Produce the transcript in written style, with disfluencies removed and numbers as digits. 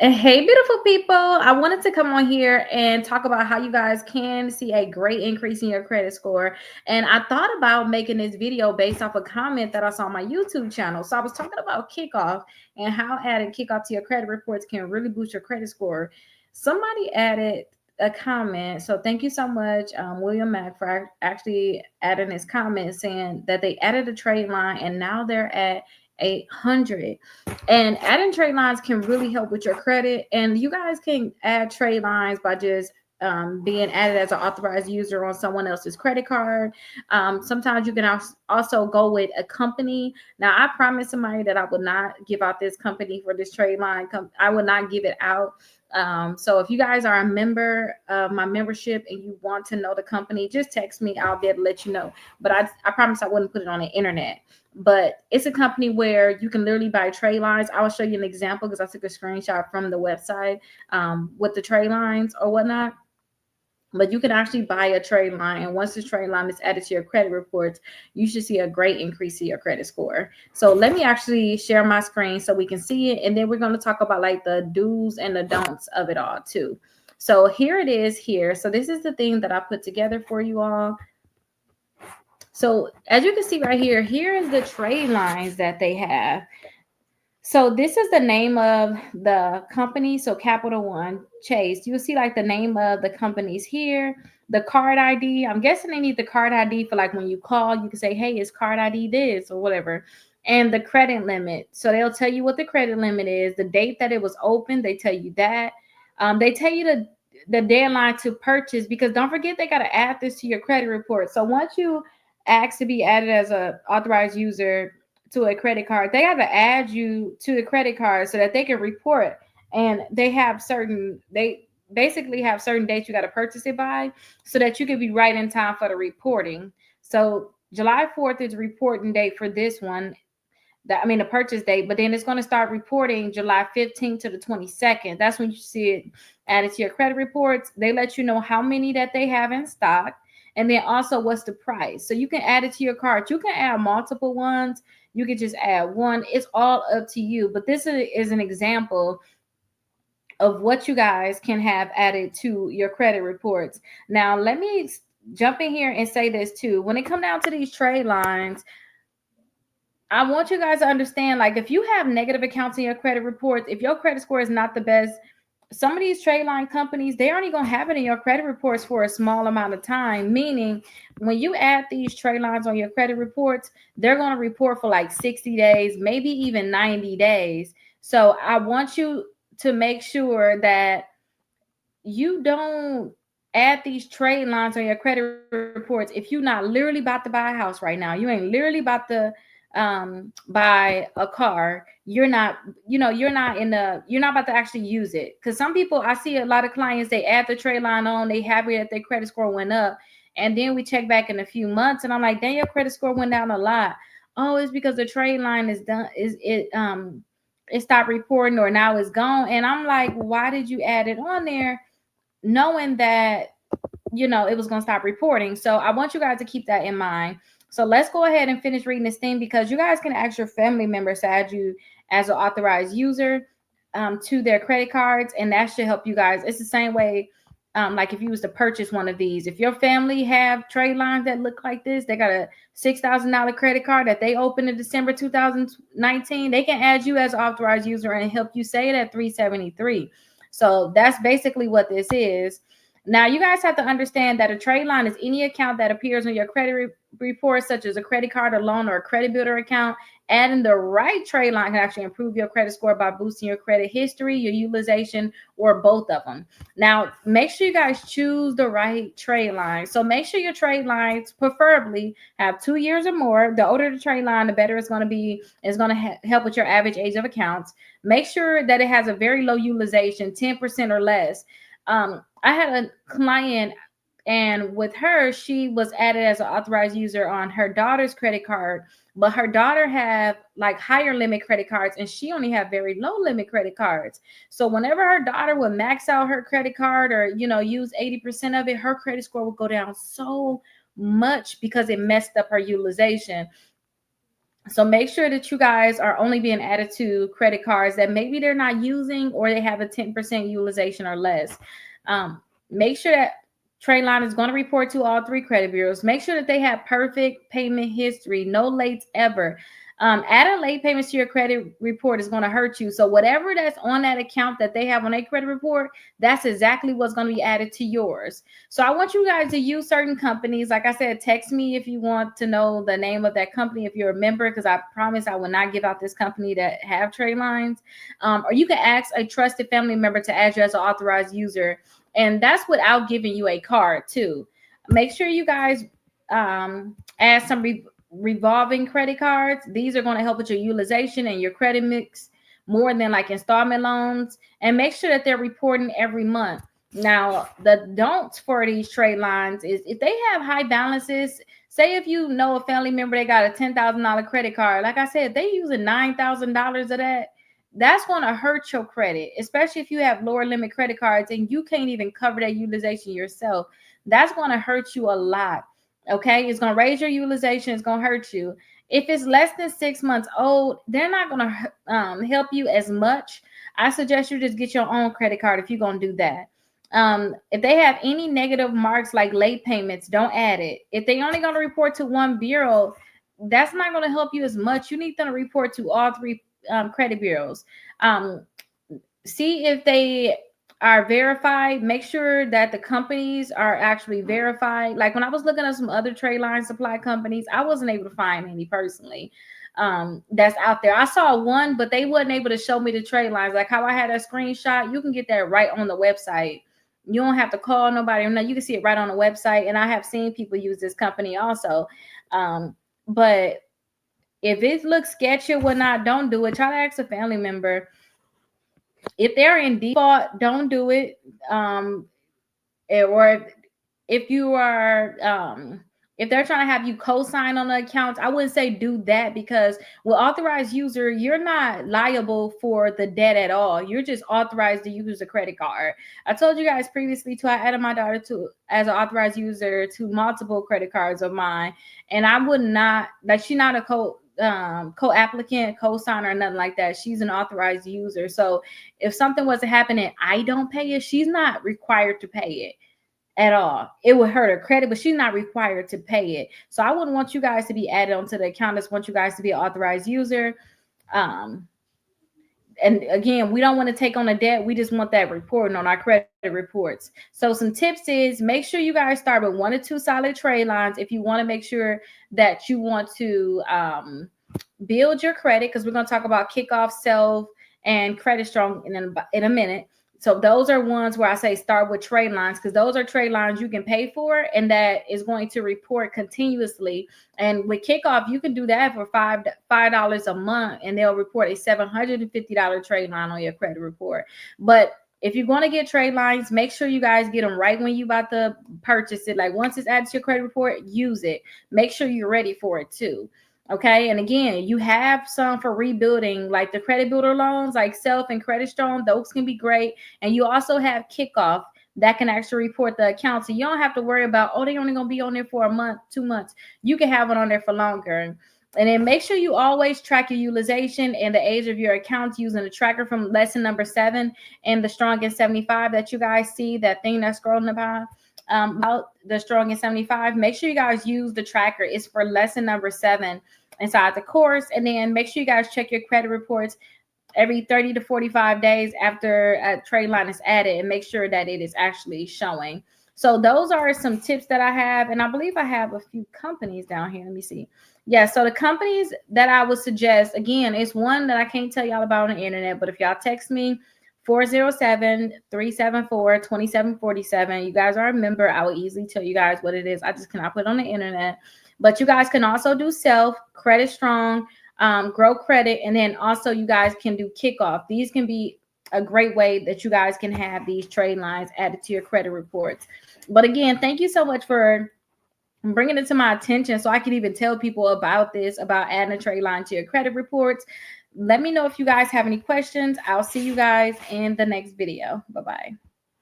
Hey, beautiful people. I wanted to come on here and talk about how you guys can see a great increase in your credit score. And I thought about making this video based off a comment that I saw on my YouTube channel. So I was talking about kickoff and how adding kickoff to your credit reports can really boost your credit score. Somebody added a comment. So thank you so much, William Mack, for actually adding this comment saying that they added a trade line and now they're at 800. And adding trade lines can really help with your credit. And you guys can add trade lines by just being added as an authorized user on someone else's credit card. Sometimes you can also go with a company. Now, I promised somebody that I would not give out this company for this trade line. I would not give it out. So if you guys are a member of my membership and you want to know the company, just text me. I'll be able to let you know. But I promise I wouldn't put it on the internet. But it's a company where you can literally buy trade lines. I will show you an example because I took a screenshot from the website with the trade lines or whatnot. But you can actually buy a trade line, and once the trade line is added to your credit reports, you should see a great increase in your credit score. So let me actually share my screen so we can see it, and then we're going to talk about like the do's and the don'ts of it all too. So here it is here. So this is the thing that I put together for you all. So as you can see right here, here is the trade lines that they have. So this is the name of the company. So Capital One Chase. You'll see like the name of the companies here. The card ID. I'm guessing they need the card ID for like when you call, you can say, hey, it's card ID this or whatever. And the credit limit. So they'll tell you what the credit limit is, the date that it was open. They tell you that. They tell you the deadline to purchase because don't forget they got to add this to your credit report. So once you ask to be added as a authorized user to a credit card, they have to add you to the credit card so that they can report. And they basically have certain dates you got to purchase it by so that you can be right in time for the reporting. So July 4th is reporting date for this one. The purchase date, but then it's going to start reporting July 15th to the 22nd. That's when you see it added to your credit reports. They let you know how many that they have in stock and then also what's the price. So you can add it to your cart. You can add multiple ones. You can just add one. It's all up to you. But this is an example of what you guys can have added to your credit reports. Now, let me jump in here and say this too. When it comes down to these trade lines, I want you guys to understand, like, if you have negative accounts in your credit reports, if your credit score is not the best, some of these trade line companies, they're only going to have it in your credit reports for a small amount of time. Meaning, when you add these trade lines on your credit reports, they're going to report for like 60 days, maybe even 90 days. So I want you to make sure that you don't add these trade lines on your credit reports if you're not literally about to buy a house right now. You ain't literally about to buy a car. You're not about to actually use it. Because some people, I see a lot of clients, they add the trade line on, they happy that their credit score went up, and then we check back in a few months and I'm like, dang, your credit score went down a lot. Oh, it's because the trade line is done, is it stopped reporting or now it's gone. And I'm like, why did you add it on there knowing that it was going to stop reporting? So I want you guys to keep that in mind. So let's go ahead and finish reading this thing because you guys can ask your family members to add you as an authorized user to their credit cards, and that should help you guys. It's the same way, like if you was to purchase one of these, if your family have trade lines that look like this, they got a $6,000 credit card that they opened in December 2019, they can add you as an authorized user and help you save at 373. So that's basically what this is. Now, you guys have to understand that a trade line is any account that appears on your credit report, such as a credit card, a loan, or a credit builder account. Adding the right trade line can actually improve your credit score by boosting your credit history, your utilization, or both of them. Now, make sure you guys choose the right trade line. So make sure your trade lines preferably have 2 years or more. The older the trade line, the better it's going to be. It's going to help with your average age of accounts. Make sure that it has a very low utilization, 10% or less. I had a client, and with her, she was added as an authorized user on her daughter's credit card, but her daughter had like higher limit credit cards and she only had very low limit credit cards. So whenever her daughter would max out her credit card or use 80% of it, her credit score would go down so much because it messed up her utilization. So make sure that you guys are only being added to credit cards that maybe they're not using, or they have a 10% utilization or less. Make sure that trade line is going to report to all three credit bureaus. Make sure that they have perfect payment history, no lates ever. Adding late payments to your credit report is going to hurt you. So whatever that's on that account that they have on a credit report, that's exactly what's going to be added to yours. So I want you guys to use certain companies. Like I said, text me if you want to know the name of that company, if you're a member, because I promise I will not give out this company that have trade lines. Or you can ask a trusted family member to add you as an authorized user. And that's without giving you a card too. Make sure you guys add some revolving credit cards. These are going to help with your utilization and your credit mix more than like installment loans. And make sure that they're reporting every month. Now, the don'ts for these trade lines is if they have high balances. Say if you know a family member, they got a $10,000 credit card. Like I said, they using $9,000 of that. That's going to hurt your credit, especially if you have lower limit credit cards and you can't even cover that utilization yourself. That's going to hurt you a lot. Okay, it's going to raise your utilization. It's going to hurt you. If it's less than 6 months old, they're not going to help you as much. I suggest you just get your own credit card if you're going to do that. If they have any negative marks like late payments, don't add it. If they only going to report to one bureau, that's not going to help you as much. You need them to report to all three credit bureaus. See if they are verified. Make sure that the companies are actually verified. Like when I was looking at some other trade line supply companies, I wasn't able to find any personally that's out there. I saw one, but they wasn't able to show me the trade lines. Like how I had a screenshot, you can get that right on the website. You don't have to call nobody. No, you can see it right on the website. And I have seen people use this company also. But if it looks sketchy or whatnot, don't do it. Try to ask a family member. If they're in default, don't do it. Or if you are if they're trying to have you co-sign on the accounts, I wouldn't say do that, because with authorized user, you're not liable for the debt at all. You're just authorized to use a credit card. I told you guys previously too, I added my daughter to as an authorized user to multiple credit cards of mine, and I would not, like, she's not a co-applicant, co-signer, or nothing like that. She's an authorized user. So if something was to happen and I don't pay it, she's not required to pay it at all. It would hurt her credit, but she's not required to pay it. So I wouldn't want you guys to be added onto the account. I just want you guys to be an authorized user. And again, we don't want to take on a debt. We just want that reporting on our credit reports. So some tips is make sure you guys start with 1 or 2 solid trade lines if you want to make sure that you want to build your credit, because we're going to talk about Kickoff, Self, and Credit Strong in a minute. So those are ones where I say start with trade lines, because those are trade lines you can pay for and that is going to report continuously. And with Kickoff, you can do that for $5 a month, and they'll report a $750 trade line on your credit report. But if you're going to get trade lines, make sure you guys get them right when you about to purchase it. Like once it's added to your credit report, use it. Make sure you're ready for it too. Okay. And again, you have some for rebuilding, like the credit builder loans, like Self and Credit Strong. Those can be great. And you also have Kickoff that can actually report the account. So you don't have to worry about, oh, they're only going to be on there for a month, 2 months. You can have it on there for longer. And then make sure you always track your utilization and the age of your accounts using the tracker from lesson number 7 and the Strong and 75 that you guys see, that thing that's scrolling about the Strong and 75. Make sure you guys use the tracker. It's for lesson number 7 inside the course. And then make sure you guys check your credit reports every 30 to 45 days after a trade line is added, and make sure that it is actually showing. So those are some tips that I have. And I believe I have a few companies down here. Let me see. Yeah, so the companies that I would suggest, again, it's one that I can't tell y'all about on the internet, but if y'all text me 407-374-2747, you guys are a member, I will easily tell you guys what it is. I just cannot put it on the internet. But you guys can also do Self, Credit Strong, Grow Credit, and then also you guys can do Kickoff. These can be a great way that you guys can have these trade lines added to your credit reports. But again, thank you so much for bringing it to my attention so I can even tell people about this, about adding a trade line to your credit reports. Let me know if you guys have any questions. I'll see you guys in the next video. Bye-bye.